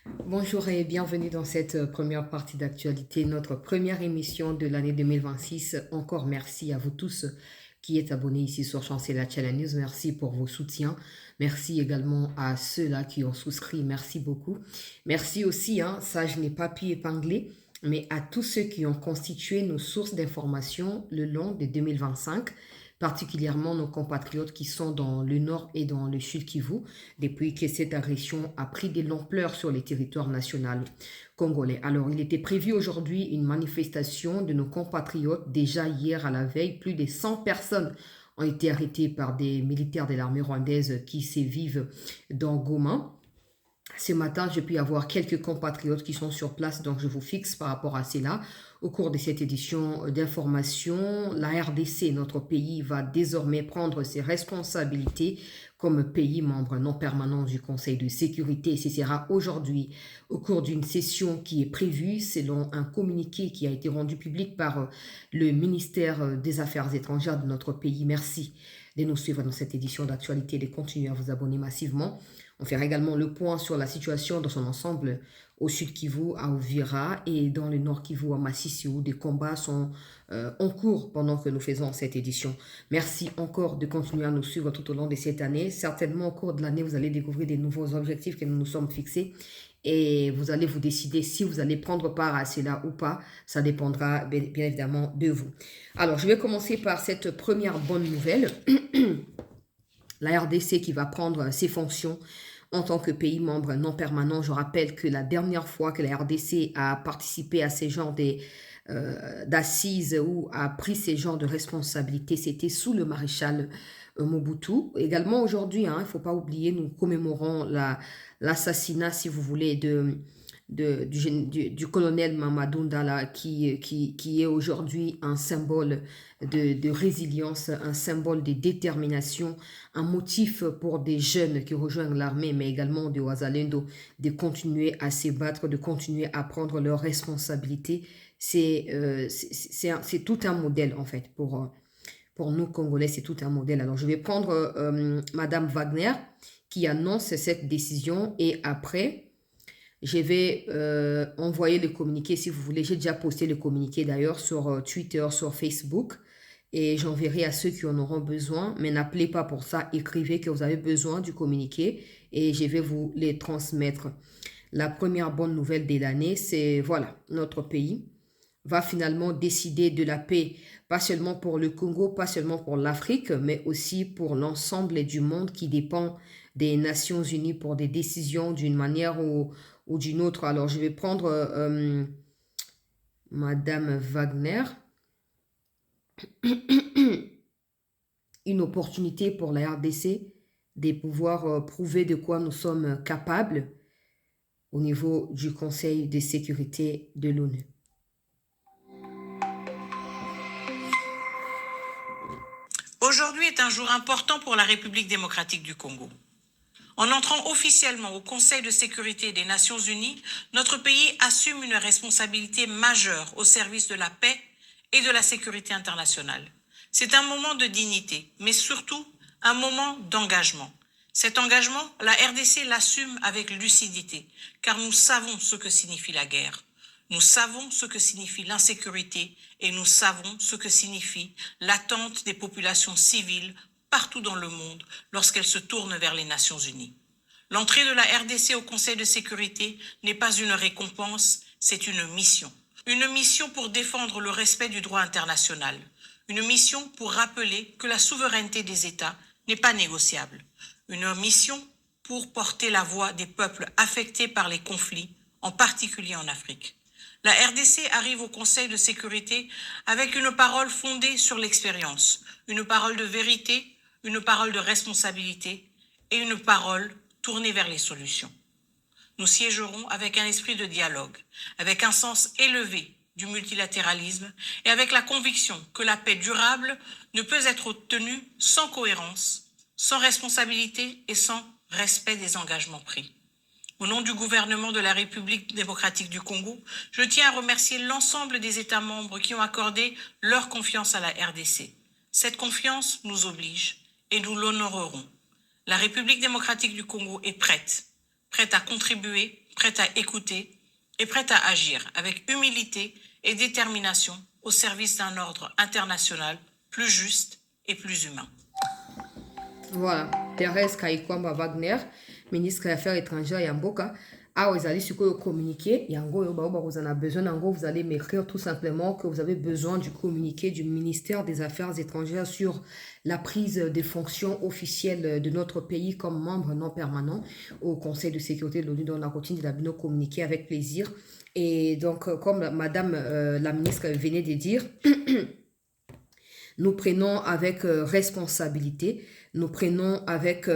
Bonjour et bienvenue dans cette première partie d'actualité, notre première émission de l'année 2026. Encore merci à vous tous qui êtes abonnés ici sur Chancela Channel News. Merci pour vos soutiens. Merci également à ceux-là qui ont souscrit. Merci beaucoup. Merci aussi, ça je n'ai pas pu épingler, mais à tous ceux qui ont constitué nos sources d'information le long de 2025, particulièrement nos compatriotes qui sont dans le nord et dans le sud Kivu, depuis que cette agression a pris de l'ampleur sur le territoire national congolais. Alors, il était prévu aujourd'hui une manifestation de nos compatriotes. Déjà hier à la veille, plus de 100 personnes ont été arrêtées par des militaires de l'armée rwandaise qui sévivent dans Goma. Ce matin, j'ai pu avoir quelques compatriotes qui sont sur place, donc je vous fixe par rapport à cela. Au cours de cette édition d'information, la RDC, notre pays, va désormais prendre ses responsabilités comme pays membre non permanent du Conseil de sécurité. Ce sera aujourd'hui au cours d'une session qui est prévue selon un communiqué qui a été rendu public par le ministère des Affaires étrangères de notre pays. Merci de nous suivre dans cette édition d'actualité et de continuer à vous abonner massivement. On fera également le point sur la situation dans son ensemble au sud Kivu, à Uvira et dans le nord Kivu, à Masisi, où des combats sont en cours pendant que nous faisons cette édition. Merci encore de continuer à nous suivre tout au long de cette année. Certainement, au cours de l'année, vous allez découvrir des nouveaux objectifs que nous nous sommes fixés et vous allez vous décider si vous allez prendre part à cela ou pas. Ça dépendra bien évidemment de vous. Alors, je vais commencer par cette première bonne nouvelle. La RDC qui va prendre ses fonctions en tant que pays membre non permanent. Je rappelle que la dernière fois que la RDC a participé à ces genres d'assises ou a pris ces genres de responsabilités, c'était sous le maréchal Mobutu. Également aujourd'hui, il ne faut pas oublier, nous commémorons l'assassinat, si vous voulez, du colonel Mamadou Ndala qui est aujourd'hui un symbole de résilience, un symbole de détermination, un motif pour des jeunes qui rejoignent l'armée, mais également de Ouazalendo, de continuer à se battre, de continuer à prendre leurs responsabilités. C'est tout un modèle en fait pour nous Congolais, c'est tout un modèle. Alors je vais prendre Madame Wagner qui annonce cette décision et après je vais envoyer le communiqué si vous voulez. J'ai déjà posté le communiqué d'ailleurs sur Twitter, sur Facebook. Et j'enverrai à ceux qui en auront besoin. Mais n'appelez pas pour ça. Écrivez que vous avez besoin du communiqué et je vais vous les transmettre. La première bonne nouvelle de l'année, c'est voilà, notre pays va finalement décider de la paix, pas seulement pour le Congo, pas seulement pour l'Afrique, mais aussi pour l'ensemble du monde qui dépend des Nations Unies pour des décisions d'une manière ou d'une autre. Alors, je vais prendre Madame Wagner, une opportunité pour la RDC de pouvoir prouver de quoi nous sommes capables au niveau du Conseil de sécurité de l'ONU. Aujourd'hui est un jour important pour la République démocratique du Congo. En entrant officiellement au Conseil de sécurité des Nations Unies, notre pays assume une responsabilité majeure au service de la paix et de la sécurité internationale. C'est un moment de dignité, mais surtout un moment d'engagement. Cet engagement, la RDC l'assume avec lucidité, car nous savons ce que signifie la guerre. Nous savons ce que signifie l'insécurité et nous savons ce que signifie l'attente des populations civiles partout dans le monde lorsqu'elles se tournent vers les Nations Unies. L'entrée de la RDC au Conseil de sécurité n'est pas une récompense, c'est une mission. Une mission pour défendre le respect du droit international. Une mission pour rappeler que la souveraineté des États n'est pas négociable. Une mission pour porter la voix des peuples affectés par les conflits, en particulier en Afrique. La RDC arrive au Conseil de sécurité avec une parole fondée sur l'expérience, une parole de vérité, une parole de responsabilité et une parole tournée vers les solutions. Nous siégerons avec un esprit de dialogue, avec un sens élevé du multilatéralisme et avec la conviction que la paix durable ne peut être obtenue sans cohérence, sans responsabilité et sans respect des engagements pris. Au nom du gouvernement de la République démocratique du Congo, je tiens à remercier l'ensemble des États membres qui ont accordé leur confiance à la RDC. Cette confiance nous oblige et nous l'honorerons. La République démocratique du Congo est prête à contribuer prête à écouter et prête à agir avec humilité et détermination au service d'un ordre international plus juste et plus humain. Voilà, Thérèse Kaikwamba Wagner, ministre des Affaires étrangères et Mboka. Ah, vous allez sur le communiqué. Yango, vous en avez besoin. Yango, vous allez m'écrire tout simplement que vous avez besoin du communiqué du ministère des Affaires étrangères sur la prise des fonctions officielles de notre pays comme membre non permanent au Conseil de sécurité de l'ONU. Dans la routine de la BINO communiqué avec plaisir. Et donc, comme Madame la ministre venait de dire, nous prenons avec responsabilité, nous prenons avec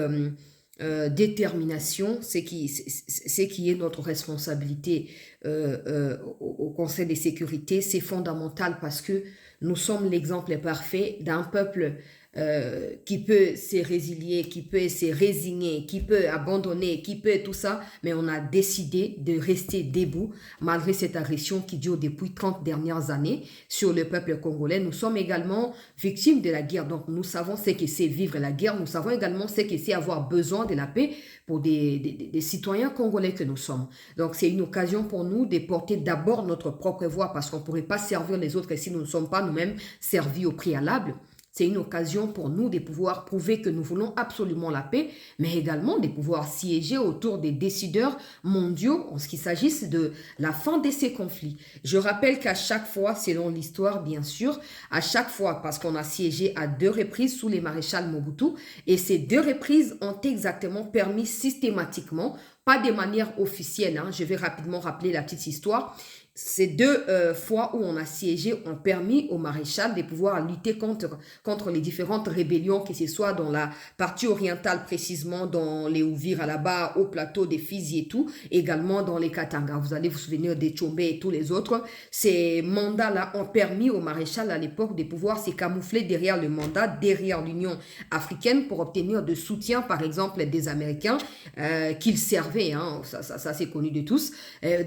détermination ce qui est notre responsabilité au Conseil de sécurité. C'est fondamental parce que nous sommes l'exemple parfait d'un peuple qui peut se résilier, qui peut se résigner, qui peut abandonner, qui peut tout ça, mais on a décidé de rester debout malgré cette agression qui dure depuis 30 dernières années sur le peuple congolais. Nous sommes également victimes de la guerre, donc nous savons ce que c'est vivre la guerre, nous savons également ce que c'est avoir besoin de la paix pour des citoyens congolais que nous sommes. Donc c'est une occasion pour nous de porter d'abord notre propre voix parce qu'on ne pourrait pas servir les autres si nous ne sommes pas nous-mêmes servis au préalable. C'est une occasion pour nous de pouvoir prouver que nous voulons absolument la paix, mais également de pouvoir siéger autour des décideurs mondiaux en ce qui s'agisse de la fin de ces conflits. Je rappelle qu'à chaque fois, selon l'histoire bien sûr, à chaque fois, parce qu'on a siégé à 2 reprises sous les maréchals Mobutu, et ces 2 reprises ont exactement permis systématiquement, pas de manière officielle, je vais rapidement rappeler la petite histoire. Ces 2 fois où on a siégé ont permis au maréchal de pouvoir lutter contre les différentes rébellions, que ce soit dans la partie orientale précisément, dans les Ouvira là-bas, au plateau des Fizi et tout, également dans les Katanga. Vous allez vous souvenir des Tchombe et tous les autres. Ces mandats-là ont permis au maréchal à l'époque de pouvoir se camoufler derrière le mandat, derrière l'Union africaine pour obtenir de soutien, par exemple, des Américains qu'ils servaient. Ça c'est connu de tous.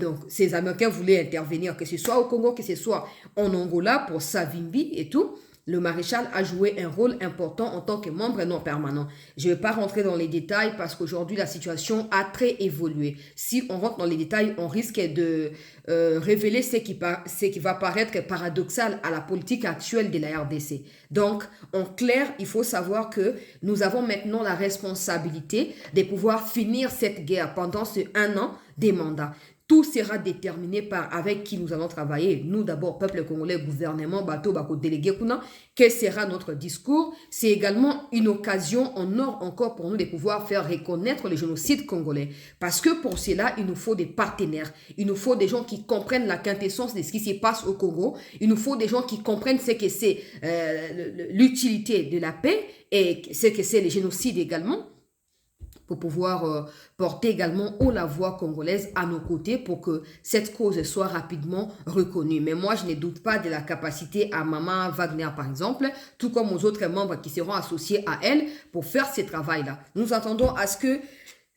Donc, ces Américains voulaient intervenir, que ce soit au Congo, que ce soit en Angola pour Savimbi et tout. Le maréchal a joué un rôle important en tant que membre non permanent. Je ne vais pas rentrer dans les détails parce qu'aujourd'hui, la situation a très évolué. Si on rentre dans les détails, on risque de révéler ce qui va paraître paradoxal à la politique actuelle de la RDC. Donc, en clair, il faut savoir que nous avons maintenant la responsabilité de pouvoir finir cette guerre pendant ce 1 an des mandats. Tout sera déterminé par avec qui nous allons travailler. Nous, d'abord, peuple congolais, gouvernement, bateau, bako, délégué, quel sera notre discours? C'est également une occasion en or encore pour nous de pouvoir faire reconnaître le génocide congolais. Parce que pour cela, il nous faut des partenaires. Il nous faut des gens qui comprennent la quintessence de ce qui se passe au Congo. Il nous faut des gens qui comprennent ce que c'est l'utilité de la paix et ce que c'est le génocide également, pour pouvoir porter également haut la voix congolaise à nos côtés pour que cette cause soit rapidement reconnue. Mais moi, je ne doute pas de la capacité à Maman Wagner, par exemple, tout comme aux autres membres qui seront associés à elle pour faire ce travail-là. Nous attendons à ce que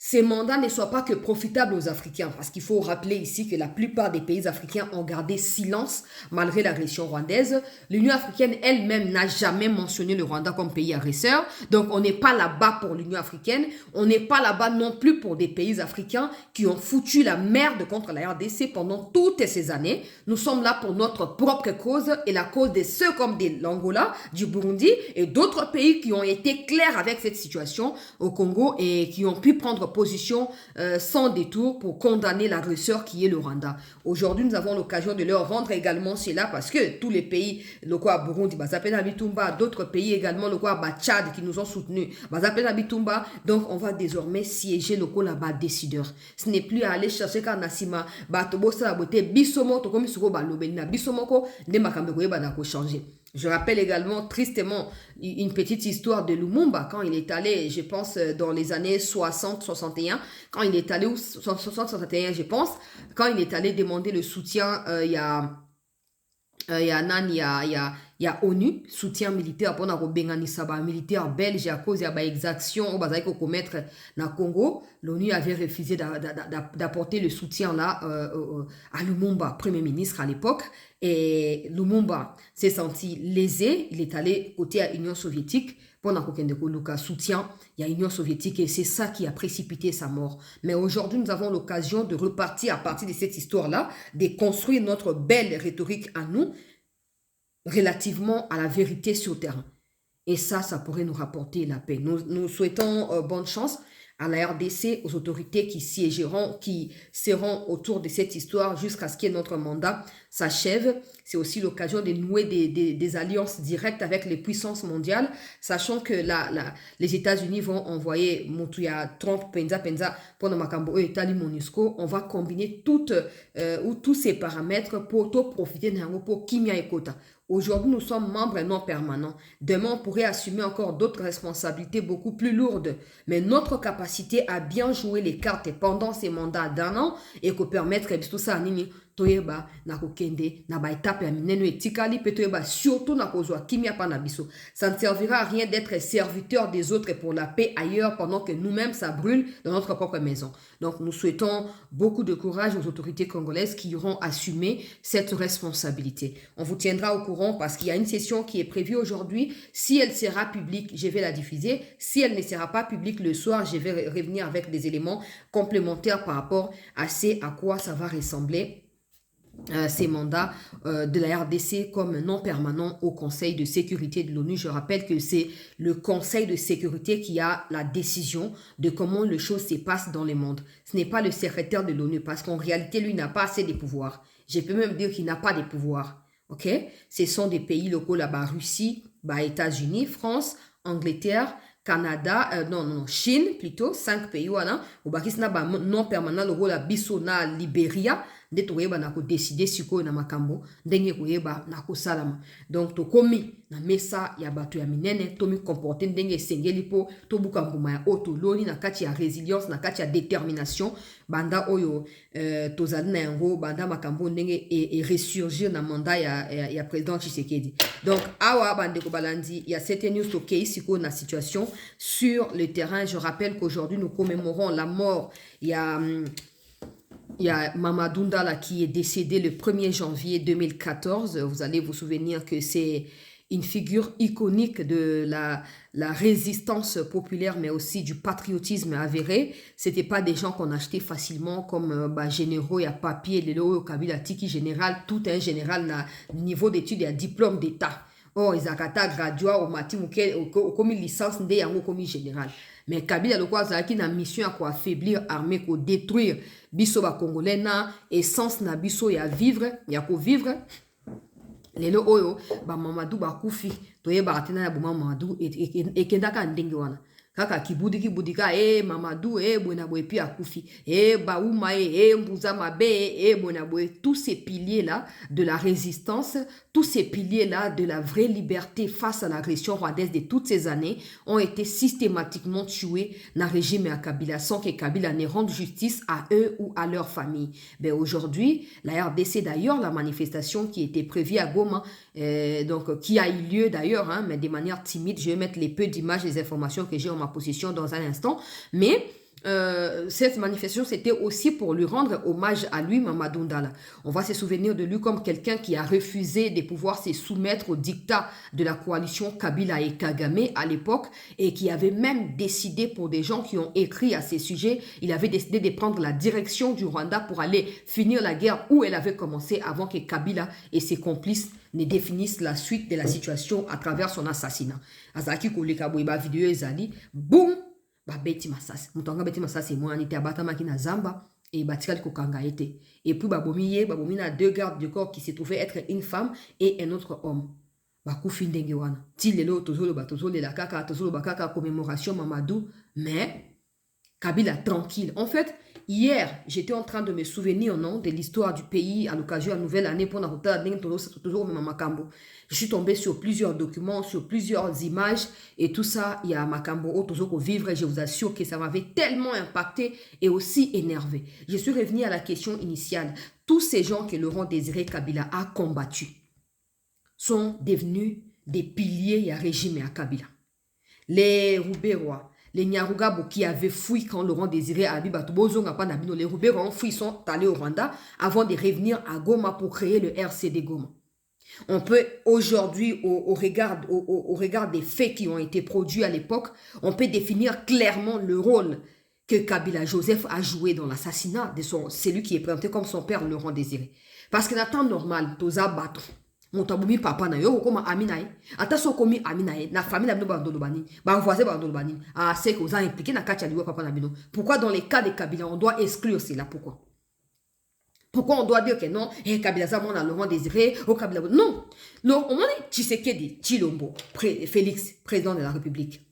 ces mandats ne soient pas que profitables aux Africains, parce qu'il faut rappeler ici que la plupart des pays africains ont gardé silence malgré l'agression rwandaise. L'Union africaine elle-même n'a jamais mentionné le Rwanda comme pays agresseur, donc on n'est pas là-bas pour l'Union africaine, on n'est pas là-bas non plus pour des pays africains qui ont foutu la merde contre la RDC pendant toutes ces années. Nous sommes là pour notre propre cause et la cause de ceux comme de l'Angola, du Burundi et d'autres pays qui ont été clairs avec cette situation au Congo et qui ont pu prendre position sans détour pour condamner l'agresseur qui est le Rwanda. Aujourd'hui, nous avons l'occasion de leur rendre également cela parce que tous les pays, le quoi Burundi, d'autres pays également, le quoi Tchad qui nous ont soutenus, donc on va désormais siéger le quoi là-bas décideur. Ce n'est plus à aller chercher quand Nassima, bisomo, to comme suko balobena, bisomoko, ne makambe banako changer. Je rappelle également tristement une petite histoire de Lumumba quand il est allé, je pense, dans les années 60-61, quand il est allé, 60-61 je pense, quand il est allé demander le soutien, il y a ONU, soutien militaire pour les militaires belges à cause de l'exaction au commettre dans le Congo. L'ONU avait refusé d'apporter le soutien là à Lumumba, premier ministre à l'époque. Et Lumumba s'est senti lésé. Il est allé côté à l'Union soviétique Pendant que Luka soutient, il y a l'Union soviétique et c'est ça qui a précipité sa mort. Mais aujourd'hui, nous avons l'occasion de repartir à partir de cette histoire-là, de construire notre belle rhétorique à nous relativement à la vérité sur le terrain. Et ça pourrait nous rapporter la paix. Nous souhaitons bonne chance à la RDC, aux autorités qui siégeront, qui seront autour de cette histoire jusqu'à ce que notre mandat s'achève. C'est aussi l'occasion de nouer des alliances directes avec les puissances mondiales, sachant que les États-Unis vont envoyer Moutouya Trump, Penza, pour Makambo et Itali MONUSCO. On va combiner tous ces paramètres pour profiter pour Kimia et Kota. Aujourd'hui, nous sommes membres non permanents. Demain, on pourrait assumer encore d'autres responsabilités beaucoup plus lourdes. Mais notre capacité à bien jouer les cartes pendant ces mandats d'un an et que permettre tout ça, toyeba na kokende na ba étape ya mineno etikali pe toyeba surtout na kozwa kimia pa na biso. Ça ne servira à rien d'être serviteur des autres pour la paix ailleurs pendant que nous-mêmes ça brûle dans notre propre maison. Donc nous souhaitons beaucoup de courage aux autorités congolaises qui auront assumé cette responsabilité. On vous tiendra au courant parce qu'il y a une session qui est prévue aujourd'hui. Si elle sera publique, je vais la diffuser. Si elle ne sera pas publique le soir, je vais revenir avec des éléments complémentaires par rapport à quoi ça va ressembler. Ces mandats de la RDC comme non permanent au Conseil de sécurité de l'ONU. Je rappelle que c'est le Conseil de sécurité qui a la décision de comment les choses se passent dans le monde. Ce n'est pas le secrétaire de l'ONU parce qu'en réalité, lui n'a pas assez de pouvoir. Je peux même dire qu'il n'a pas de pouvoir. Ok? Ce sont des pays locaux là-bas, Russie, États-Unis, France, Angleterre, Canada, Chine plutôt, 5 pays voilà. Au Bakisna non permanent le rôle à Bissona, Libéria. Nde toyeba na ko décider siko na makambo ndenge koyeba na ko salama. Donc to komi na mesa ya bato ya minene to mi comporter ndenge sengeli po to buka mbuma ya otoloni na kati ya résilience na kati ya détermination banda oyo tozali na yango banda makambo ndenge et ressurgir na mandat ya président Tshisekedi. Donc awa bande ko balandi ya certaines news to kei siko na situation sur le terrain. Je rappelle qu'aujourd'hui nous commémorons la mort il y a Mamadou Ndala qui est décédé le 1er janvier 2014. Vous allez vous souvenir que c'est une figure iconique de la résistance populaire, mais aussi du patriotisme avéré. C'était pas des gens qu'on achetait facilement comme généraux, il y a papier, les lois, Kabila Tiki général, tout un général na niveau d'études et à diplôme d'État. Oh, ils ont gradué au matin comme licence de yango comme général. Mais Kabila le quoi qui na mission à quoi affaiblir armée ko détruire biso ba congolais na essence na biso ya vivre ya ko vivre lelo oyo ba Mamadou ba kufi toye ba tena ya ba Mamadou et kendaka ndenge wana kaka kibudi ka Mamadou bona boy pi akufi bauma mbuza mabe bona boy. Tous ces piliers là de la résistance, tous ces piliers là de la vraie liberté face à l'agression rwandaise de toutes ces années ont été systématiquement tués dans le régime à Kabila sans que Kabila ne rende justice à eux ou à leur famille. Ben aujourd'hui, la RDC d'ailleurs, la manifestation qui était prévue à Goma, donc qui a eu lieu d'ailleurs, mais de manière timide, je vais mettre les peu d'images, les informations que j'ai en ma position dans un instant, mais cette manifestation c'était aussi pour lui rendre hommage à lui, Mamadou Ndala. On va se souvenir de lui comme quelqu'un qui a refusé de pouvoir se soumettre au dictat de la coalition Kabila et Kagame à l'époque et qui avait même décidé, pour des gens qui ont écrit à ces sujets, il avait décidé de prendre la direction du Rwanda pour aller finir la guerre où elle avait commencé avant que Kabila et ses complices ne définissent la suite de la situation à travers son assassinat. Azaki koleka boyeba vidéo ezali, boum, beti masasi. Mutonga beti masasi moi anite abata makina zamba et batikali kokanga ete. Et puis babomi na 2 gardes du corps qui se trouvaient être une femme et un autre homme. Bakufi ndenge wana. Ti lelo tozolo batozolo la kaka tozolo bakaka commémoration Mamadou, mais Kabila tranquille. En fait, hier, j'étais en train de me souvenir de l'histoire du pays à l'occasion de la nouvelle année pour je suis tombée sur plusieurs documents, sur plusieurs images et tout ça, il y a Makambo vivre et je vous assure que ça m'avait tellement impacté et aussi énervé. Je suis revenue à la question initiale. Tous ces gens que Laurent Désiré Kabila a combattus sont devenus des piliers à régime et à Kabila. Les Roubérois, les Nyarugabo qui avaient fui quand Laurent Désiré Abiba Tobozonga Panabino, les Roubérois ont fui, sont allés au Rwanda avant de revenir à Goma pour créer le RCD Goma. On peut aujourd'hui, au regard des faits qui ont été produits à l'époque, on peut définir clairement le rôle que Kabila Joseph a joué dans l'assassinat de celui qui est présenté comme son père Laurent Désiré. Parce que dans le temps normal, toza bato. Montabumi papa na yo koma aminae. Ata so komi aminae, na famille abno bandolobani, ba voisin bandolobani. Ah, c'est que vous avez impliqué na kacha liwa papa na bino. Pourquoi dans les cas de Kabila, on doit exclure cela? Pourquoi? Pourquoi on doit dire que non, Kabila Zamon a Laurent Désiré, au Kabila. Non. Non, au moment Tshisekedi, Chilombo, Félix, président de la République.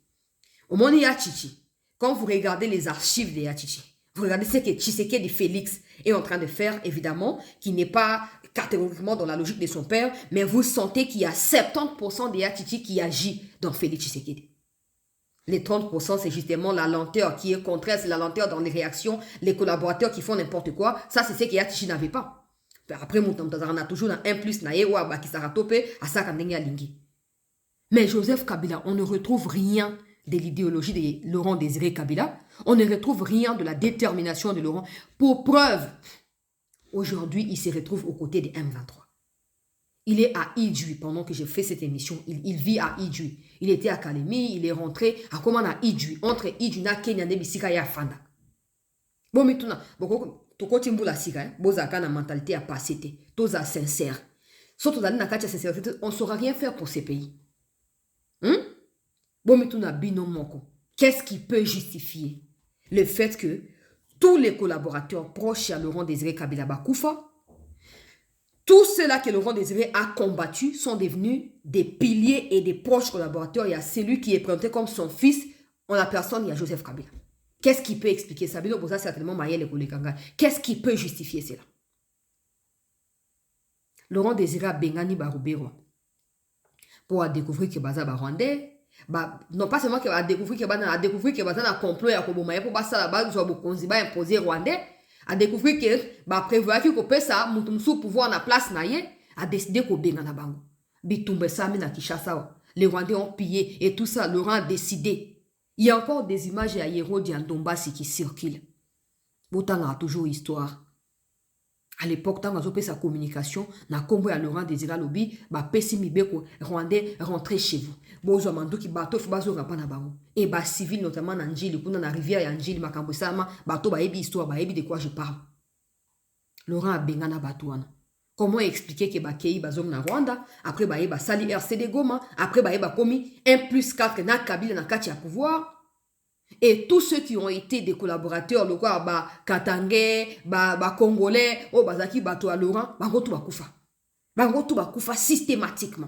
Au moment Yachichi, quand vous regardez les archives de Yachichi, vous regardez ce que Tshisekedi Félix est en train de faire, évidemment, qui n'est pas catégoriquement dans la logique de son père, mais vous sentez qu'il y a 70% de Yachichi qui agit dans Félix Tshisekedi. Les 30%, c'est justement la lenteur qui est contraire, c'est la lenteur dans les réactions, les collaborateurs qui font n'importe quoi. Ça, c'est ce que Yachichi n'avait pas. Après, on a toujours un plus, mais Joseph Kabila, on ne retrouve rien de l'idéologie de Laurent Désiré Kabila. On ne retrouve rien de la détermination de Laurent. Pour preuve, aujourd'hui, il se retrouve aux côtés des M23. Il est à Idjui pendant que j'ai fait cette émission. Il vit à Idjui. Il était à Kalemi, il est rentré à comment à Idjui. Entre Idjui na Kenya ne bisika ya fanda. Bon, mais tout toko timbula sika, bozaka na mentalité à passer. Toza sincère. Surtout dans la sincérité, on ne saura rien faire pour ces pays. Bon, mais tout na binomoko. Qu'est-ce qui peut justifier le fait que tous les collaborateurs proches à Laurent Désiré Kabila Bakoufa, tous ceux-là que Laurent Désiré a combattu sont devenus des piliers et des proches collaborateurs. Il y a celui qui est présenté comme son fils, en la personne, il y a Joseph Kabila. Qu'est-ce qui peut expliquer ça? Certainement Maël Kolekanga. Qu'est-ce qui peut justifier cela? Laurent Désiré Bengani Baroubero pour découvrir que Baza Rwandais, non pas seulement qu'il va découvrir que Baza a complot à Koboma pour passer la base, soit imposer Rwandais. A découvrir que prévoir que peut ça mutumsu pouvoir na place naie a décidé ko benga na bango bitumbe sami na Kinshasa, les Rwandais ont pillé et tout ça. Laurent a décidé. Il y a encore des images à Yerodi en Donbass qui circulent. Botanga a toujours histoire. À l'époque, tant que sa communication, na kombo ya Laurent Désiré Lobi, pesimi beko Rwandais rentrer chez vous. Bozo mando ki bateau fu bazo ngapa na bango. Et civil notamment na Njili, kuna na rivière ya Njili makambo sama, bateau ebi histoire, ebi de quoi je parle. Laurent a benga na bateau wana. Comment expliquer que kei bazong na Rwanda, après sali RCD Goma, après komi 1+4 na Kabila na kati ya pouvoir. Et tous ceux qui ont été des collaborateurs, le quoi, Katangais, Congolais, bazaki bato à Laurent, bangotu bakufa systématiquement.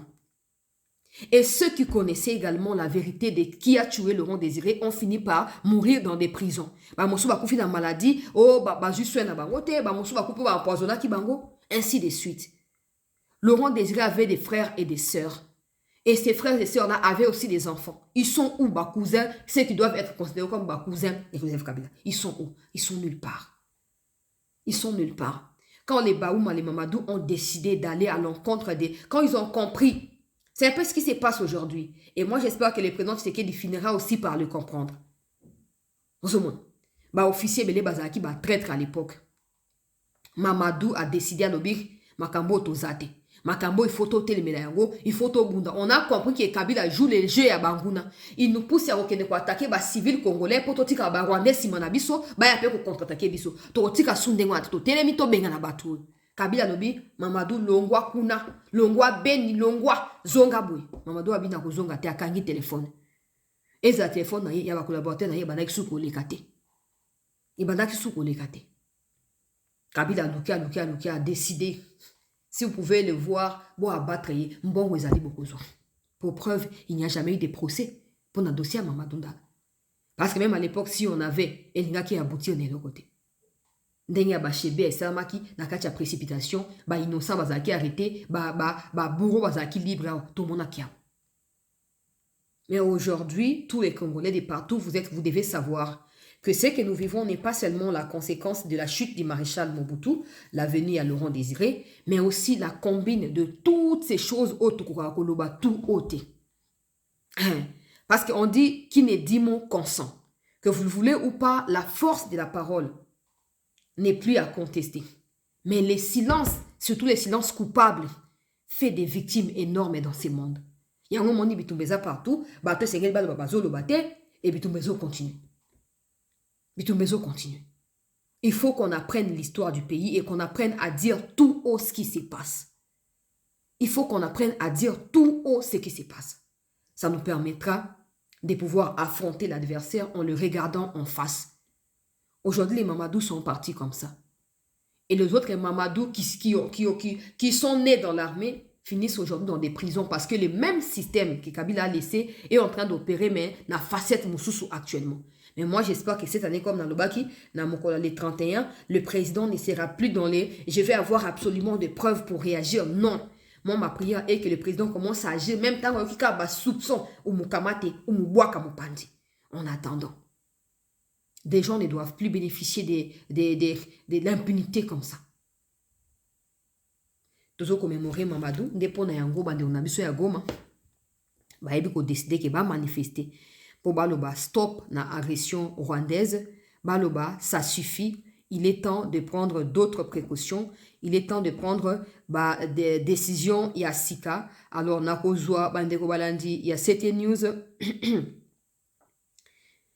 Et ceux qui connaissaient également la vérité de qui a tué Laurent Désiré ont fini par mourir dans des prisons. Bamosu bakufi na maladie, juste na bangote, bamosu bakufi ba empoisonna ki bango, ainsi de suite. Laurent Désiré avait des frères et des sœurs. Et ces frères et sœurs-là avaient aussi des enfants. Ils sont où, cousins, ceux qui doivent être considérés comme cousins de Joseph Kabila? Ils sont où? Ils sont nulle part. Ils sont nulle part. Quand les Baouma, les Mamadou ont décidé d'aller à l'encontre des... Quand ils ont compris, c'est un peu ce qui se passe aujourd'hui. Et moi, j'espère que le président Tshisekedi finira aussi par le comprendre. Officier Belé Bazaki, traître à l'époque. Mamadou a décidé à l'obir, Makambo Tozate. Makambo, il faut il faut bunda. On a compris que Kabila joue les jeux à Banguna. Il nous pousse à attaquer les civils congolais pour tika ba Rwandais Simanabiso, ba ya pe contre-attaquer biso. To tika sundenga to telemi to benga na batu. Kabila lobi Mamadou longwa kuna, longwa beni longwa zonga boy. Mamadou abina ko zonga te akangi téléphone. Eza téléphone na ya ba collaborateur na ya ba suko lekate. Ibandaki suko lekate. Kabila Lukia a décidé. Si vous pouvez le voir, pour preuve, il n'y a jamais eu de procès pour un dossier à Mamadou. Parce que même à l'époque, si on avait Elinga qui aboutit, on est de l'autre côté. Ndenge Bachebe et Samaki, na katia précipitation, innocent bazaki arrêté, bourreau bazaki libre, tout le monde a kia. Mais aujourd'hui, tous les Congolais de partout, vous devez savoir que ce que nous vivons n'est pas seulement la conséquence de la chute du maréchal Mobutu, la venue à Laurent Désiré, mais aussi la combine de toutes ces choses autres tout ôté. Parce qu'on dit qui ne dit mot consent. Que vous le voulez ou pas, la force de la parole n'est plus à contester. Mais les silences, surtout les silences coupables, fait des victimes énormes dans ce monde. Il y a un moment où Bitumbeza partout, bateau c'est quel bazo le bate, et Bitumbezo continue. Bitumbezo continue. Il faut qu'on apprenne l'histoire du pays et qu'on apprenne à dire tout haut ce qui se passe. Il faut qu'on apprenne à dire tout haut ce qui se passe. Ça nous permettra de pouvoir affronter l'adversaire en le regardant en face. Aujourd'hui, les Mamadou sont partis comme ça. Et les autres Mamadou qui sont nés dans l'armée finissent aujourd'hui dans des prisons parce que le même système que Kabila a laissé est en train d'opérer, mais dans la facette Moussoussou actuellement. Mais moi, j'espère que cette année, comme dans le Baki, dans les 31, le président ne sera plus dans les... Je vais avoir absolument des preuves pour réagir. Non. Moi, ma prière est que le président commence à agir, même tant qu'il y a un soupçon ou Moukamate ou Moubouaka Moupandi. En attendant, des gens ne doivent plus bénéficier de l'impunité comme ça. Toujours commémorer Mamadou, dépend de Yango, on a besoin de Goma. Bah, il faut décider qu'il va manifester. Pour Baloba, stop na agression rwandaise. Baloba, ça suffit. Il est temps de prendre d'autres précautions. Il est temps de prendre des décisions. Il y a Sika. Alors, Nakozwa, Bandeko Balandi, il y a CT News.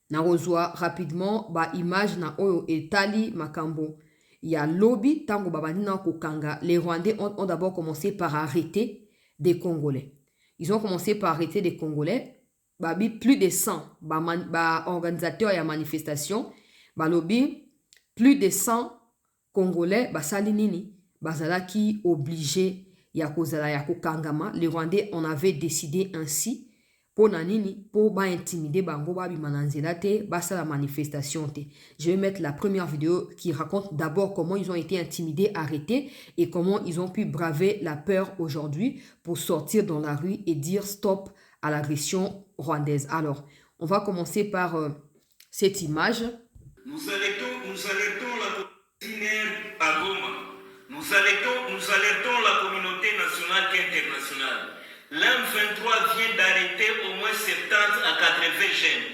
Nakozwa rapidement, image na Oyo Etali Makambo. Il y a lobby, Tango Babadina Kokanga. Les Rwandais ont d'abord commencé par arrêter des Congolais. Ils ont commencé par arrêter des Congolais. Plus de 100 organisateurs et manifestations. Lobby, plus de 100 Congolais, Salinini, Bazalaki obligé, Yakozala Yakokangama. Les Rwandais, on avait décidé ainsi. Pour nanini, pour intimider bango bimananzelate, la manifestation. Je vais mettre la première vidéo qui raconte d'abord comment ils ont été intimidés, arrêtés et comment ils ont pu braver la peur aujourd'hui pour sortir dans la rue et dire stop à l'agression rwandaise. Alors, on va commencer par cette image. Nous alertons la communauté à Goma. Nous alertons la communauté nationale et internationale. L'M23 vient d'arrêter au moins 70 à 80 jeunes.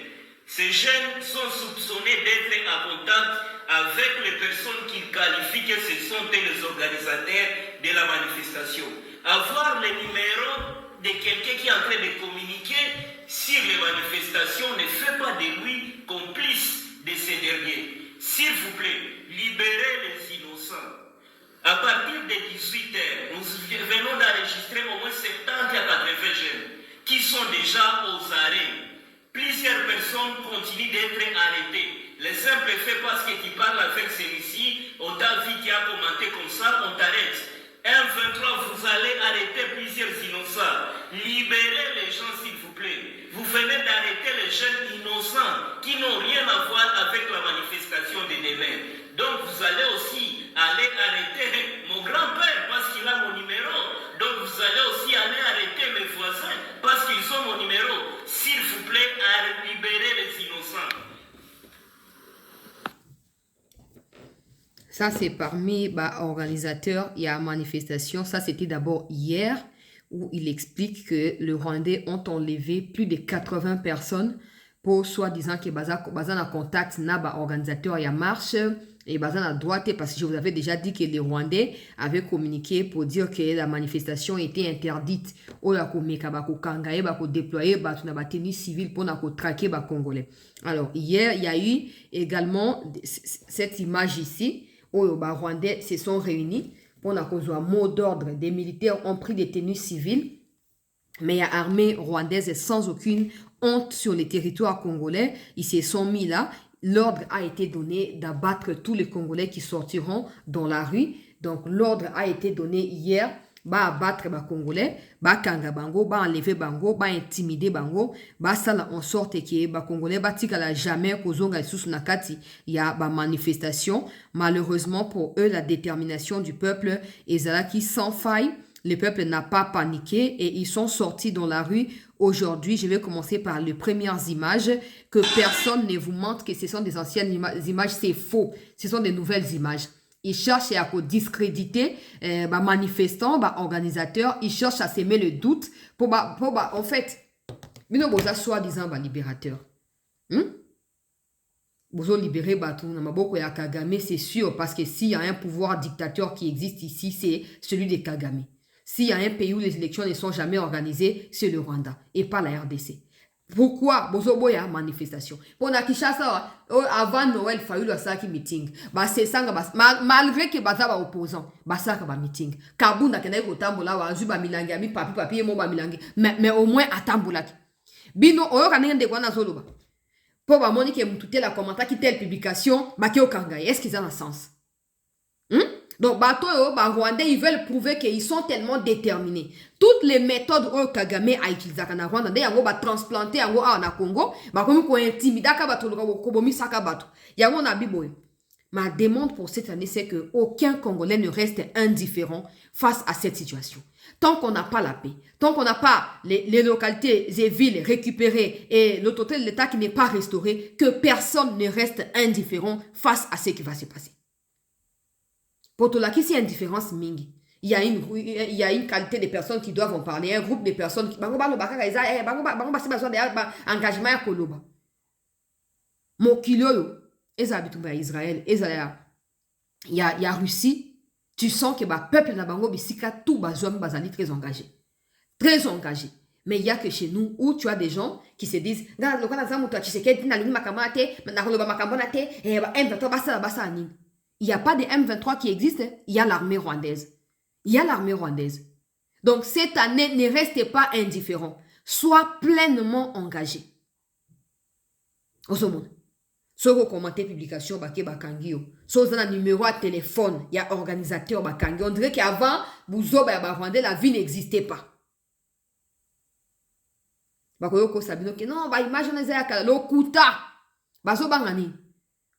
Ces jeunes sont soupçonnés d'être en contact avec les personnes qu'ils qualifient que ce sont les organisateurs de la manifestation. Avoir le numéro de quelqu'un qui est en train de communiquer sur les manifestations ne fait pas de lui complice de ces derniers. S'il vous plaît, libérez les innocents. À partir de 18h, nous venons d'enregistrer au moins 70 à 80 jeunes qui sont déjà aux arrêts. Plusieurs personnes continuent d'être arrêtées. Le simple fait parce que tu parles avec celui-ci, on t'a vu qui a commenté comme ça, on t'arrête. M23, vous allez arrêter plusieurs innocents. Libérez les gens, s'il vous plaît. Vous venez d'arrêter les jeunes innocents qui n'ont rien à voir avec la manifestation de demain. Donc vous allez aussi aller arrêter mon grand-père parce qu'il a mon numéro. Donc vous allez aussi aller arrêter mes voisins parce qu'ils ont mon numéro. S'il vous plaît, libérez les innocents. Ça, c'est parmi organisateurs. Il y a une manifestation. Ça, c'était d'abord hier où il explique que les Rwandais ont enlevé plus de 80 personnes pour soi-disant que Bazan a contact n'a organisateur il y a marche et Bazan a droite parce que je vous avais déjà dit que les Rwandais avaient communiqué pour dire que la manifestation était interdite ou la kangaye déployer na tenue civile pour traquer les Congolais. Alors hier il y a eu également cette image ici où les Rwandais se sont réunis pour un mot d'ordre. Des militaires ont pris des tenues civiles, mais il y a armée rwandaise sans aucune honte sur les territoires congolais. Ils se sont mis là. L'ordre a été donné d'abattre tous les Congolais qui sortiront dans la rue. Donc l'ordre a été donné hier. Abattre les Congolais, kanga bango, enlever bango, intimider bango, sala en sorte que les Congolais batikala jamais kozonga sous nakati il y a manifestation. Malheureusement pour eux, la détermination du peuple est sans faille. Le peuple n'a pas paniqué et ils sont sortis dans la rue. Aujourd'hui, je vais commencer par les premières images. Que personne ne vous montre que ce sont des anciennes images, c'est faux. Ce sont des nouvelles images. Ils cherchent à discréditer les manifestants, les organisateurs. Ils cherchent à s'aimer le doute. En fait, ils sont soi-disant libérateurs. Vous libérez Batou, Namaboko et Kagame, c'est sûr, parce que s'il y a un pouvoir dictateur qui existe ici, c'est celui de Kagame. s'il y a un pays où les élections ne sont jamais organisées, c'est le Rwanda et pas la RDC. Pourquoi bozoboya manifestation? Pour Kinshasa, avant Noël, il fallait le meeting. C'est ça, malgré que bazaba opposant, ça meeting. Kabunda kena ko tambola wa zuba milangi mi papi mo ba milangi. Mais au moins atambola. Bino oyo kanenge de kwana zoloba. Pour ba moni ke mutute la commentaire qui telle publication, ba ki okangai. Est-ce qu'ils ont un sens? Donc, Rwandais, ils veulent prouver qu'ils sont tellement déterminés. Toutes les méthodes que Kagame a utilisées en Rwanda, ils vont transplanter en Congo, ils vont intimider Ma demande pour cette année, c'est qu'aucun Congolais ne reste indifférent face à cette situation. Tant qu'on n'a pas la paix, tant qu'on n'a pas les localités et villes récupérées et l'autorité de l'État qui n'est pas restaurée, que personne ne reste indifférent face à ce qui va se passer. Pour tout là, qui c'est une différence mingi. Il y a une qualité de personnes qui doivent en parler, un groupe de personnes qui engagement à Koloba. Mokilo, Israël, il y a Russie, tu sens que le peuple na bango bisika tout bazom bazali très engagé. Très engagé. Mais il y a que chez nous où tu as des gens qui se disent il n'y a pas de M23 qui existe, il y a l'armée rwandaise. Il y a l'armée rwandaise. Donc cette année, ne restez pas indifférents. Sois pleinement engagé. Osomon. Si vous commentez publication, si vous avez un numéro de téléphone, il y a organisateur. On dirait qu'avant, la vie n'existait pas. Non, image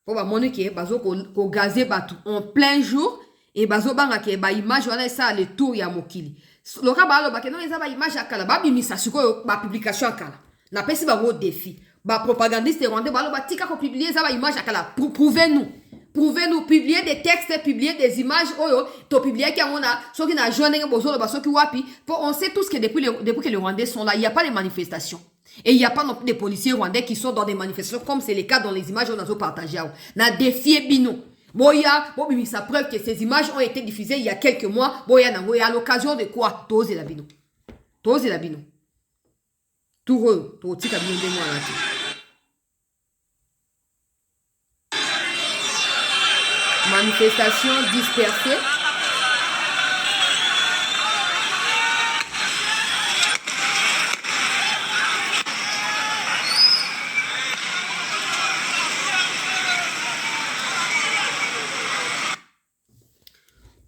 pour montrer que gazé batu en plein jour et bazobanga ke ba image wana ça le tour ya mokili loka ba lo ba ke non eza ba image akala ba bimisa siko ba publication akala na pesi ba go défi ba propagandiste rwandais ba lo ba tika ko publier eza ba image akala prouvez-nous publier des textes publier des images oyo to publier ki ngona soki na joindre bozolo ba soki wapi pour on sait tous que depuis que les Rwandais sont là il y a pas de manifestations. Et il n'y a pas non plus des policiers rwandais qui sont dans des manifestations comme c'est le cas dans les images qu'on a partagées. On a défié Bino. Boya, ça preuve que ces images ont été diffusées il y a quelques mois. Boya, à l'occasion de quoi? Tose la Bino. Tose la Bino. Tout re, tout tika Bino de moi là. Manifestation dispersée.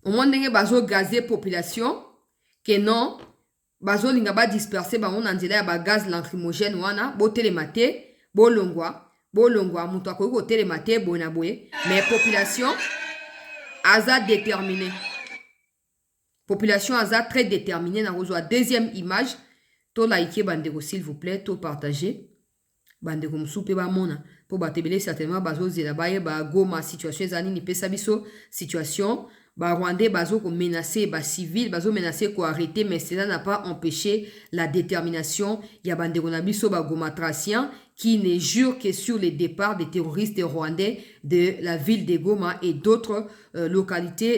Au moins ndenge bazo gazer population que non bazo linga ba disperser ba on andela ba gaz lacrymogène wana bo télématé bolongwa muto akoki ko télématé bona boye mais population aza déterminée. Population aza très déterminée na kozwa deuxième image to like bandeko s'il vous plaît to partager bandeko musupe ba mona po batebele certainement bazo zela ba ye ba Goma situation ezani ni pesa biso situation ba Rwandais bazo ko menacer ba civil bazo menacer ko arrêter mais cela n'a pas empêché la détermination ya bandeko na biso ba Gomatracien qui ne jure que sur les départs des terroristes rwandais de la ville de Goma et d'autres localités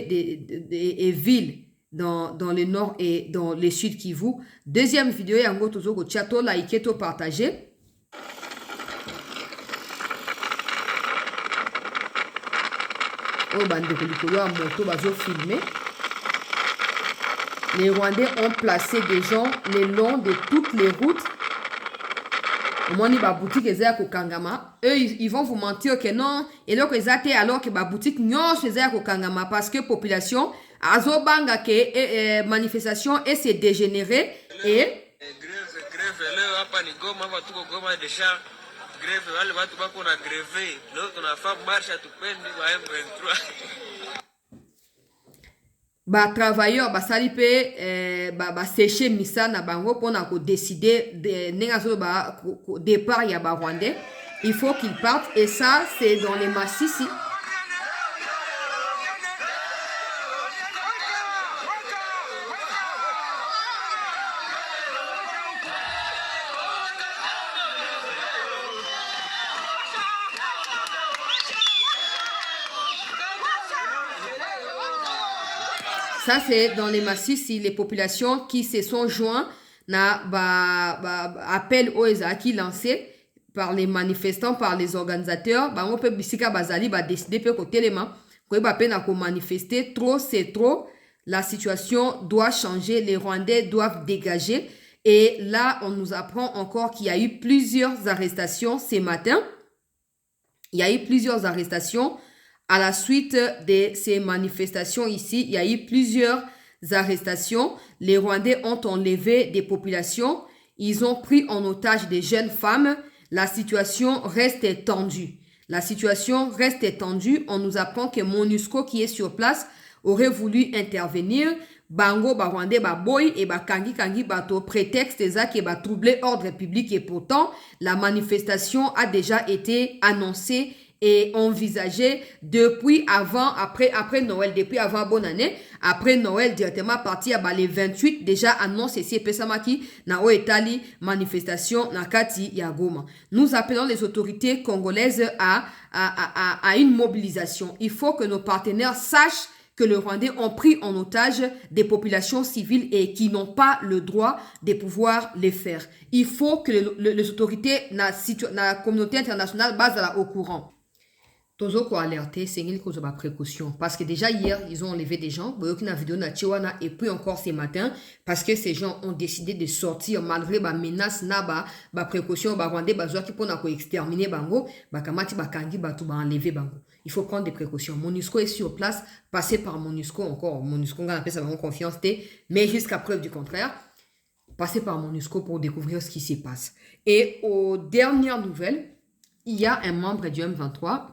et villes dans le nord et dans le sud Kivu. Deuxième vidéo yango tozo ko chato like to partager. Les Rwandais ont placé des gens le long de toutes les routes. Eux, ils vont vous mentir que non. Et là, alors que la boutique parce que la population a que manifestation et c'est dégénéré et greve wale watu bako na greve leo tunafaa marche tupende wa M23 ba travailleurs ba sali pe ba sécher misa na bango pona ko décider de nenga so ba départ ya ba Rwandais il faut qu'ils partent et ça c'est dans les Massissi. Ça, c'est dans les massifs, si les populations qui se sont joints na appel aux qui lancé par les manifestants, par les organisateurs, on peut bisika bazali décider peu côté les mains. Quand il manifester, trop c'est trop. La situation doit changer, les Rwandais doivent dégager. Et là, on nous apprend encore qu'il y a eu plusieurs arrestations ce matin. Il y a eu plusieurs arrestations à la suite de ces manifestations ici. Il y a eu plusieurs arrestations. Les Rwandais ont enlevé des populations. Ils ont pris en otage des jeunes femmes. La situation reste tendue. La situation reste tendue. On nous apprend que MONUSCO qui est sur place aurait voulu intervenir. Bango, Rwandais, boy et kangi, bato prétexte qui va troubler ordre public et pourtant la manifestation a déjà été annoncée et envisagée depuis après Noël, depuis avant bonne année, après Noël directement parti à les 28 déjà annonce ici pesamaki na oetali manifestation na kati ya Goma. Nous appelons les autorités congolaises à une mobilisation. Il faut que nos partenaires sachent que les Rwandais ont pris en otage des populations civiles et qui n'ont pas le droit de pouvoir les faire. Il faut que les autorités, la communauté internationale basent au courant. Toujours quoi alerter, c'est une cause de précaution. Parce que déjà hier, ils ont enlevé des gens. Et puis encore ce matin, parce que ces gens ont décidé de sortir malgré les menaces, les précautions, les Rwandais, les gens qui peuvent exterminer bango, kamati bakangi, enlever bango. Il faut prendre des précautions. MONUSCO est sur place, passer par MONUSCO encore. MONUSCO, on appelle ça vraiment confiance, mais jusqu'à preuve du contraire, passer par MONUSCO pour découvrir ce qui se passe. Et aux dernières nouvelles, il y a un membre du M23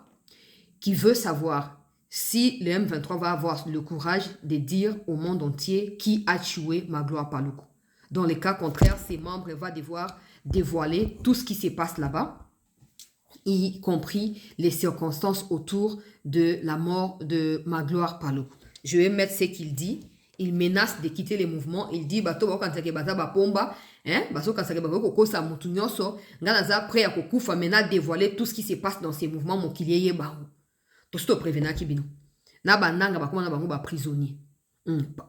qui veut savoir si le M23 va avoir le courage de dire au monde entier qui a tué Magloire Paluku. Dans le cas contraire, ces membres vont devoir dévoiler tout ce qui se passe là-bas, y compris les circonstances autour de la mort de Magloire Paluku. Je vais mettre ce qu'il dit. Il menace de quitter les mouvements. Il dit bato ba kanzake bata ba pomba, baso kanzake ba ko sa mutu nyonso, ngana za prêt à kokufa mena dévoiler tout ce qui se passe dans ces mouvements mokiliye bango. To sto prevena kibino. Na bananga ba komana bango ba prisonnier.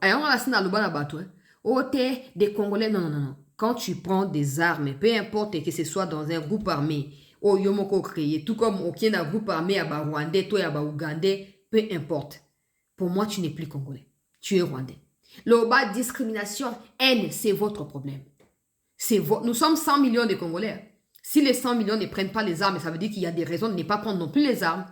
Ayon la sina loba na bato. Ote des Congolais non. Quand tu prends des armes, peu importe que ce soit dans un groupe armé, ou yomoko créé, tout comme aucun groupe armé à ba Rwandais, toi à ba Ougandais, peu importe. Pour moi, tu n'es plus Congolais. Tu es Rwandais. Le bas discrimination, haine, c'est votre problème. Nous sommes 100 millions de Congolais. Si les 100 millions ne prennent pas les armes, ça veut dire qu'il y a des raisons de ne pas prendre non plus les armes.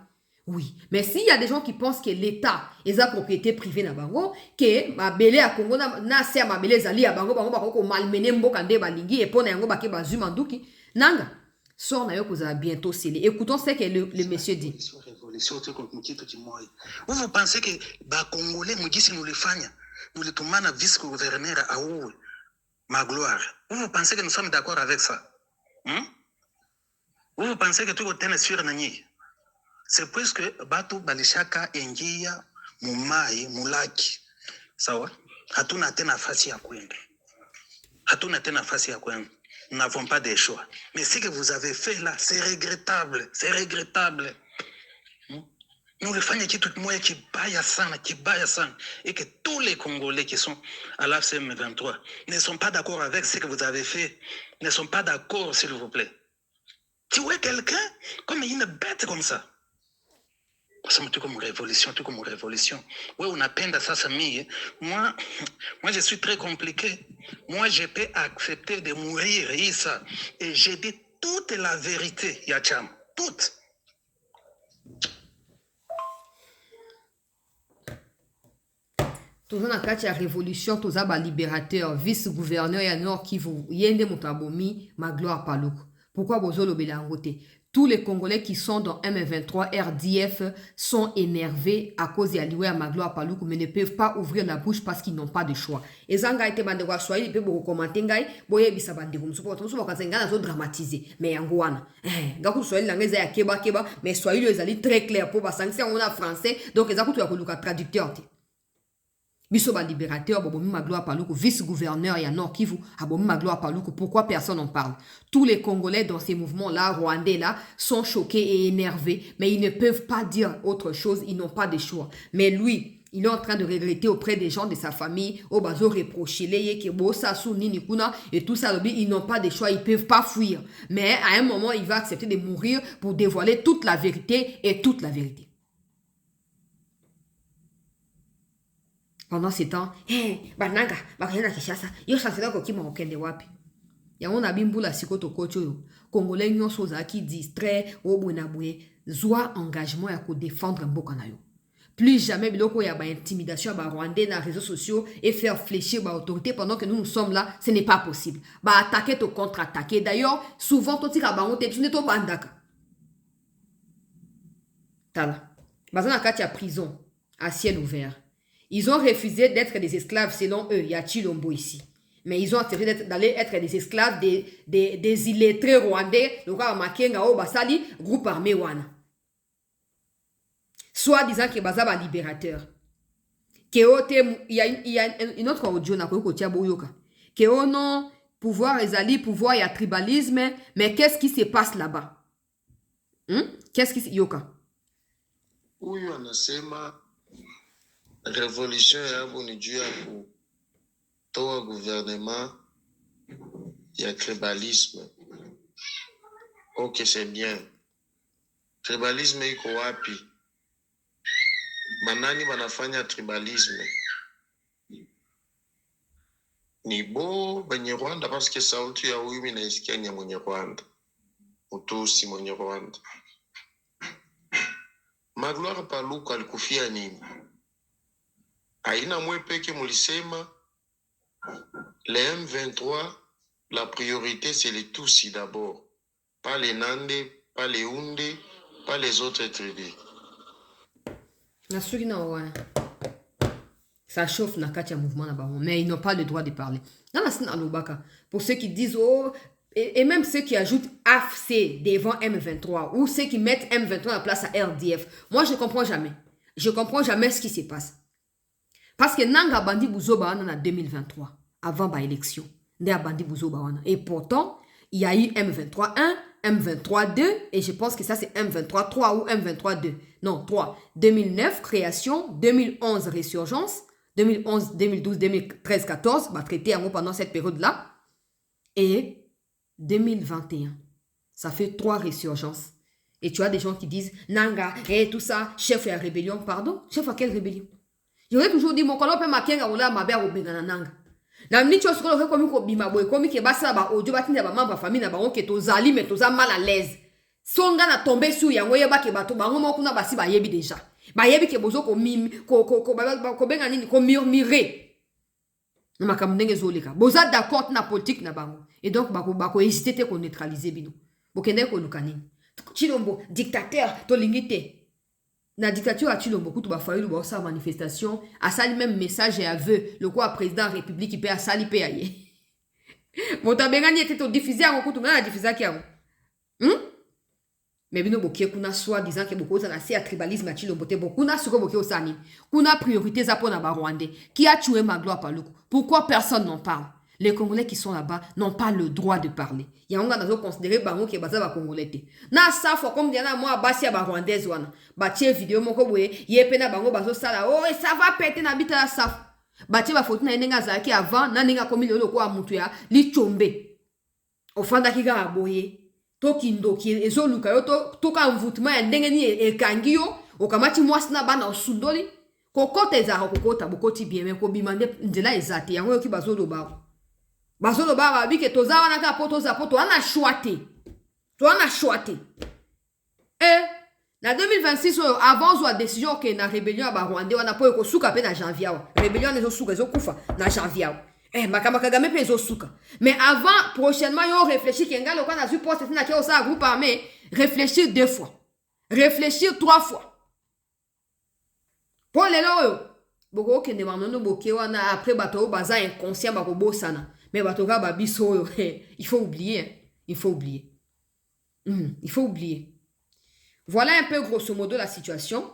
Oui, mais s'il y a des gens qui pensent que l'État est la propriété privée na bango, que ma belé à Congo na ser ma belé zali à bango ko malmené mbokande balingi et pona yango bake bazumanduki nanga sort na yo ko za bientôt scellé. Écoutons ce que le monsieur dit. Vous pensez que ba Congolais mugisi nous le fanya, nous le tumana vice-gouverneur à où Magloire. Vous pensez que nous sommes d'accord avec ça? Vous pensez que tout est tennis sur nani? C'est presque batu balishaka engia mumai mulaki. Sawa? Hatuna tena nafasi ya kwenda. Nous n'avons pas de choix. Mais ce que vous avez fait là, c'est regrettable. Nous le faisons qui tout le monde qui baya sana. Et que tous les Congolais qui sont à l'AFCM 23 ne sont pas d'accord avec ce que vous avez fait. Ne sont pas d'accord, s'il vous plaît. Tu vois quelqu'un comme une bête comme ça. Tout comme révolution. Ouais, on appelle ça Samy. Moi, je suis très compliqué. Moi, je peux accepter de mourir, ça. Et j'ai dit toute la vérité, Yacham. Toute. Toujours dans la révolution, tous les libérateurs, vice-gouverneur et Nord Kivu, Yende Mutabomi, Magloire Paluku. Pourquoi Bozolo Belangote? Tous les Congolais qui sont dans M23 RDF sont énervés à cause de Alioué à Magloire Paluku, mais ne peuvent pas ouvrir la bouche parce qu'ils n'ont pas de choix. Et Zanga était bande wa choix, il peut beaucoup commenter ngai, boye bisa bande comme support, on se voit quand Zanga zo dramatiser. Mais yangoana, gaku soit langue za keba, mais soit ils ali très clair pour parce que on a français, donc les akutu ya koluka traducteur. Bisoba libérateur, Bobomi Magloire Paluku, vice-gouverneur et à Nord Kivu, Bobomi Magloire Paluku, pourquoi personne n'en parle? Tous les Congolais dans ces mouvements-là, Rwandais là, sont choqués et énervés, mais ils ne peuvent pas dire autre chose, ils n'ont pas de choix. Mais lui, Il est en train de regretter auprès des gens de sa famille. Au bazo reprocher les qui bossa sous nini kuna et tout ça. Ils n'ont pas de choix, ils peuvent pas fuir. Mais à un moment, il va accepter de mourir pour dévoiler toute la vérité et toute la vérité. Pendant ce temps, bananga, bakayana kishasa, yo chancela ko kima okende wapi. Yango na bimbula sikoto kocho yo. Congolais nyonso zaki distrait, obunabwe, zwa engagement ya ko défendre mboka na yo. Plus jamais biloko ya ba intimidation ba rwandais na réseaux sociaux et faire fléchir ba autorité pendant que nous sommes là, ce n'est pas possible. Ba attaquer to contre-attaquer. D'ailleurs, souvent to tika bango te tune to bandaka. Tala. Bazana kati ya prison à ciel ouvert. Ils ont refusé d'être des esclaves selon eux. Il y a Chilombo ici. Mais ils ont accepté d'aller être des esclaves des illettrés rwandais. Le cas Makenga au Basali, groupe armé Wana. Soit disant que Bazaba libérateur. Il y a une autre audio na kotia boyoka. Que oh non, pouvoir ezali, pouvoir il y a tribalisme. Mais qu'est-ce qui se passe là-bas? Qu'est-ce qui se yoka? Oui, on a sema. Révolution yabo ni juu ya kutoa gouvernement ya tribalisme. Ok, c'est bien. Tribalisme iko wapi? Banani banafanya tribalisme? Ni bo benye Rwanda parce que sauti ya huyu naisikia ni ya mwenye Rwanda. Utusi mwenye Rwanda. Magloire Paluku alikufia nini? Aina mwepeke mulisema, les M23, la priorité c'est les Tutsis d'abord. Pas les Nande, pas les Hunde, pas les autres tribus. Ça chauffe na katia mouvement là-bas, mais ils n'ont pas le droit de parler. Dans la scène à Lubaka, pour ceux qui disent, oh, et même ceux qui ajoutent AFC devant M23, ou ceux qui mettent M23 à la place à RDF, moi je comprends jamais. Je comprends jamais ce qui se passe. Parce que Nanga Bandi Bouzoba en 2023, avant l'élection. Et pourtant, il y a eu M23 1, M23 2, et je pense que ça c'est M23 3 ou M23 2. Non, 3. 2009, création, 2011, résurgence, 2011, 2012, 2013, 14, traité en gros pendant cette période-là. Et 2021, ça fait 3 résurgences. Et tu as des gens qui disent, Nanga, et tout ça, chef de la rébellion. Pardon? Chef à quelle rébellion? J'aurais toujours dit, mon colon peut marquer un roula ma belle au Bengananga. La minute où je suis comme un bimabo, comme qui est basse là-bas, au Dieu bâti d'abord ma famille, d'abord qui est aux ali, mais aux mal à l'aise. Son gars n'a tombé sous Yangoya Baki Bato, Bango Kuna Bassi Bayebi déjà. Bayebi qui est bozo comme mime, ko benganini, ko murmuré. Non, ma kamnenge zoleka. Boza d'accord na politique na bango. Et donc, bako hésiter te ko neutraliser bino. Bokende ko lukani. Chilombo, dictateur, to lingite. Na dictature à Chilombo, tout ba fayu ba sa manifestation, a sali même message et aveu, le quoi président république qui peut a sali pe aye. Mota bengani était to diffuser en kutu na diffuser ki mais bino bokie kuna soit disant que beaucoup ça c'est à tribalisme à Chilombo te beaucoup na suko bokie osani. Kuna priorité za pona ba Rwandais qui a tué Magloire Paluku. Pourquoi personne n'en parle? Les Congolais qui sont là-bas n'ont pas le droit de parler. Il y a un gars qui considéré bango qui est basé à Congolais. Na ça faut comme diana moi basi à Rwandais wana. Batie vidéo moko boye yepena bango bazo sala. Oh et ça va péter na bita saf. Batie ba photo na nenga zaki avant na nenga komi lelo ko amutu ya li chombe. Ofanda ki ga boye. Tokindo ki ezoluka yo to ka mvutima ya ndenge ni ekangi yo okamati mwasi na bana osundoli kokote za kokota bokoti bien mais ko bimande ndela ezate yango yo ki bazolo ba. Bazolo baba bike toza wana ka poto za poto ana choité. To ana choité. Et na 2026 avant la décision que na rébellion ba Rwanda wana po ko suka pe na janvier. Rébellion nezo suka ezo kufa na janvier. Makama Kagame pe ezo suka. Mais avant prochainement yo réfléchir kenga lo kana su poste na ke osa groupe armé, réfléchir 2 fois. Réfléchir 3 fois. Pour les lo boko kende manono boke wana après bato baza inconscient bako bosana. Mais batoga babiso il faut oublier, il faut oublier. Il faut oublier. Voilà un peu grosso modo la situation.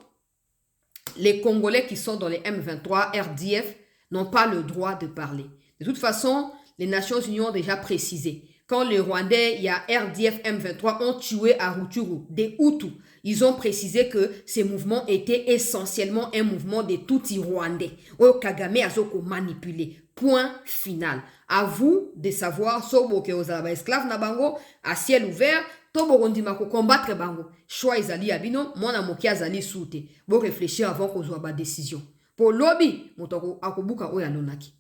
Les Congolais qui sont dans les M23, RDF n'ont pas le droit de parler. De toute façon, les Nations Unies ont déjà précisé quand les Rwandais, il y a RDF M23, ont tué à Rutshuru des Hutus. Ils ont précisé que ces mouvements étaient essentiellement un mouvement des Tutsis rwandais. Oyo Kagame a manipulé. Point final. À vous de savoir, si vous êtes esclave na bango, à ciel ouvert, to bokondima ko combattre bango. Choix ezali abino, mwana moki azali soute. Bo réfléchir avant qu'on soit ba décision. Pour lobby, motoko akobuka oya lonaki.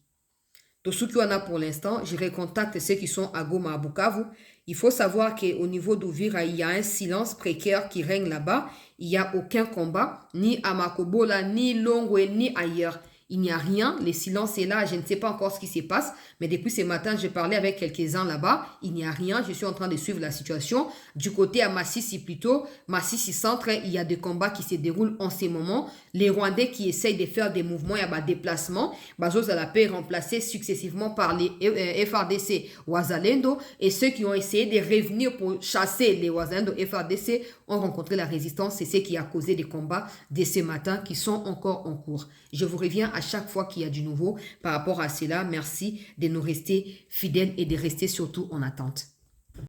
Tout ce qu'on a pour l'instant, je recontacte ceux qui sont à Goma, à Bukavu. Il faut savoir qu'au niveau d'Uvira, il y a un silence précaire qui règne là-bas. Il n'y a aucun combat, ni à Makobola, ni Longwe, ni ailleurs. Il n'y a rien, le silence est là, je ne sais pas encore ce qui se passe, mais depuis ce matin, j'ai parlé avec quelques-uns là-bas, il n'y a rien, je suis en train de suivre la situation. Du côté à Massissi plutôt, Massissi Centre, il y a des combats qui se déroulent en ce moment. Les Rwandais qui essayent de faire des mouvements, il y a des déplacements, Bazos à la paix remplacés successivement par les FRDC Wazalendo, et ceux qui ont essayé de revenir pour chasser les Wazalendo FRDC ont rencontré la résistance, c'est ce qui a causé des combats de ce matin qui sont encore en cours. Je vous reviens à chaque fois qu'il y a du nouveau par rapport à cela. Merci de nous rester fidèles et de rester surtout en attente.